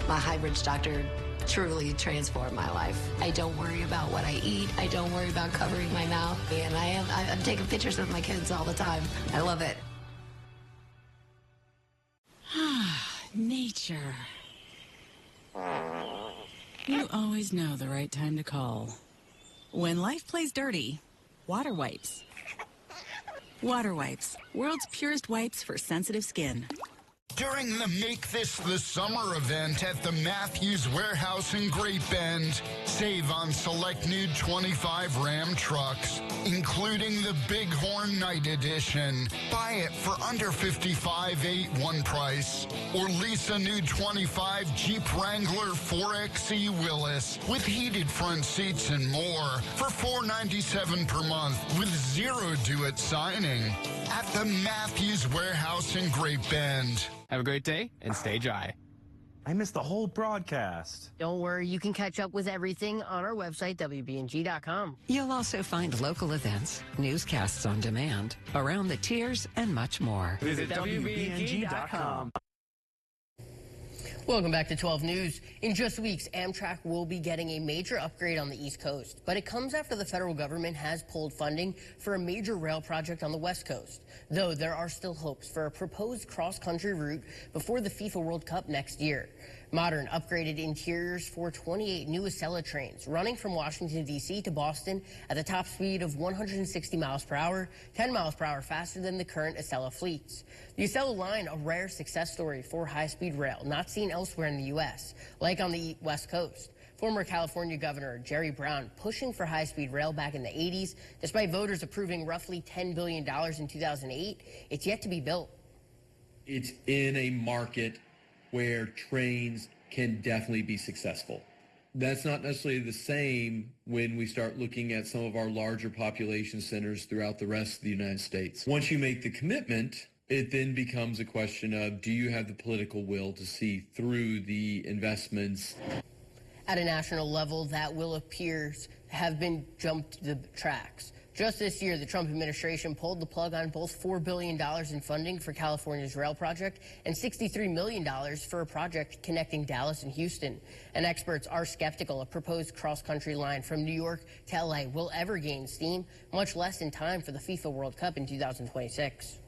My hybrids doctor truly transformed my life. I don't worry about what I eat. I don't worry about covering my mouth. And I'm taking pictures with my kids all the time. I love it. Nature. You always know the right time to call. When life plays dirty, water wipes. Water wipes, world's purest wipes for sensitive skin. During the Make This the Summer event at the Matthews Warehouse in Great Bend, save on select new 25 Ram trucks, including the Bighorn Night Edition. Buy it for under $55,800 one price. Or lease a new 25 Jeep Wrangler 4xe Willis with heated front seats and more for $497 per month with zero due at signing at the Matthews Warehouse in Great Bend. Have a great day and stay dry. I missed the whole broadcast. Don't worry, you can catch up with everything on our website, WBNG.com. You'll also find local events, newscasts on demand, around the tiers, and much more. Visit WBNG.com. Welcome back to 12 News. In just weeks, Amtrak will be getting a major upgrade on the East Coast, but it comes after the federal government has pulled funding for a major rail project on the West Coast, though there are still hopes for a proposed cross-country route before the FIFA World Cup next year. Modern, upgraded interiors for 28 new Acela trains running from Washington, D.C. to Boston at the top speed of 160 miles per hour, 10 miles per hour faster than the current Acela fleets. The Acela line, a rare success story for high-speed rail, not seen elsewhere in the U.S., like on the West Coast. Former California Governor Jerry Brown pushing for high-speed rail back in the 80s, despite voters approving roughly $10 billion in 2008, it's yet to be built. It's in a market where trains can definitely be successful. That's not necessarily the same when we start looking at some of our larger population centers throughout the rest of the United States. Once you make the commitment, it then becomes a question of, do you have the political will to see through the investments? At a national level, that will appears have been jumped the tracks. Just this year, the Trump administration pulled the plug on both $4 billion in funding for California's rail project and $63 million for a project connecting Dallas and Houston. And experts are skeptical a proposed cross-country line from New York to LA will ever gain steam, much less in time for the FIFA World Cup in 2026.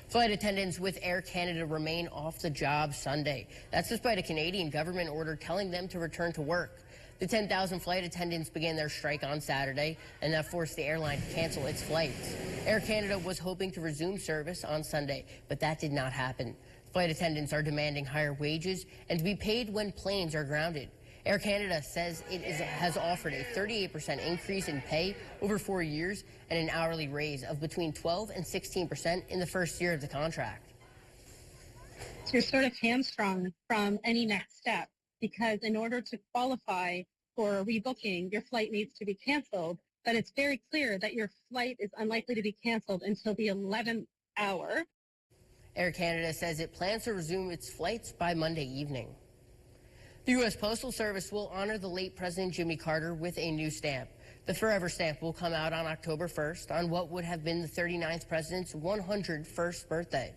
Flight attendants with Air Canada remain off the job Sunday. That's despite a Canadian government order telling them to return to work. The 10,000 flight attendants began their strike on Saturday, and that forced the airline to cancel its flights. Air Canada was hoping to resume service on Sunday, but that did not happen. Flight attendants are demanding higher wages and to be paid when planes are grounded. Air Canada says it has offered a 38% increase in pay over 4 years and an hourly raise of between 12 and 16% in the first year of the contract. You're sort of hamstrung from any next step, because in order to qualify for a rebooking, your flight needs to be canceled. But it's very clear that your flight is unlikely to be canceled until the 11th hour. Air Canada says it plans to resume its flights by Monday evening. The U.S. Postal Service will honor the late President Jimmy Carter with a new stamp. The Forever stamp will come out on October 1st on what would have been the 39th president's 101st birthday.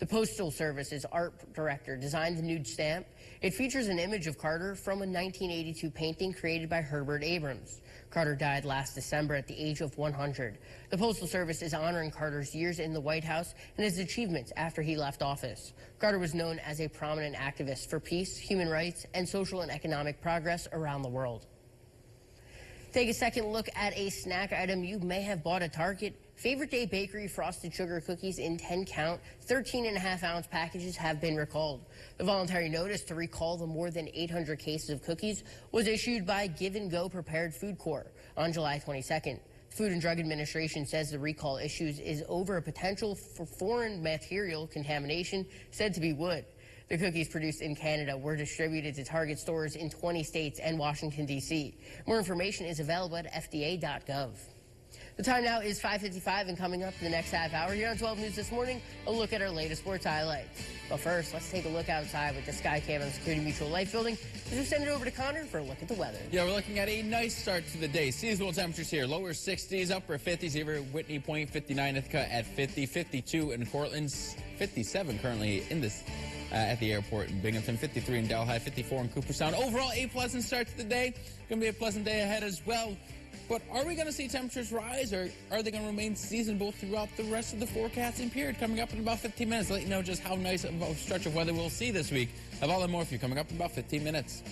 The Postal Service's art director designed the new stamp. It features an image of Carter from a 1982 painting created by Herbert Abrams. Carter died last December at the age of 100. The Postal Service is honoring Carter's years in the White House and his achievements after he left office. Carter was known as a prominent activist for peace, human rights, and social and economic progress around the world. Take a second look at a snack item you may have bought at Target. Favorite Day Bakery frosted sugar cookies in 10-count, 13.5-ounce packages have been recalled. The voluntary notice to recall the more than 800 cases of cookies was issued by Give and Go Prepared Food Corp on July 22nd. The Food and Drug Administration says the recall issues is over a potential for foreign material contamination said to be wood. The cookies produced in Canada were distributed to Target stores in 20 states and Washington, D.C. More information is available at fda.gov. The time now is 5:55, and coming up in the next half hour here on 12 News This Morning, a look at our latest sports highlights. But first, let's take a look outside with the Skycam on the Security Mutual Life Building as we send it over to Connor for a look at the weather. Yeah, we're looking at a nice start to the day. Seasonal temperatures here, lower 60s, upper 50s here at Whitney Point, 59 Ithaca at 50, 52 in Cortland, 57 currently in this at the airport in Binghamton, 53 in Delhi, 54 in Cooperstown. Overall, a pleasant start to the day. Going to be a pleasant day ahead as well. But are we going to see temperatures rise, or are they going to remain seasonable throughout the rest of the forecasting period? Coming up in about 15 minutes, let you know just how nice of a stretch of weather we'll see this week. Have all that more for you coming up in about 15 minutes.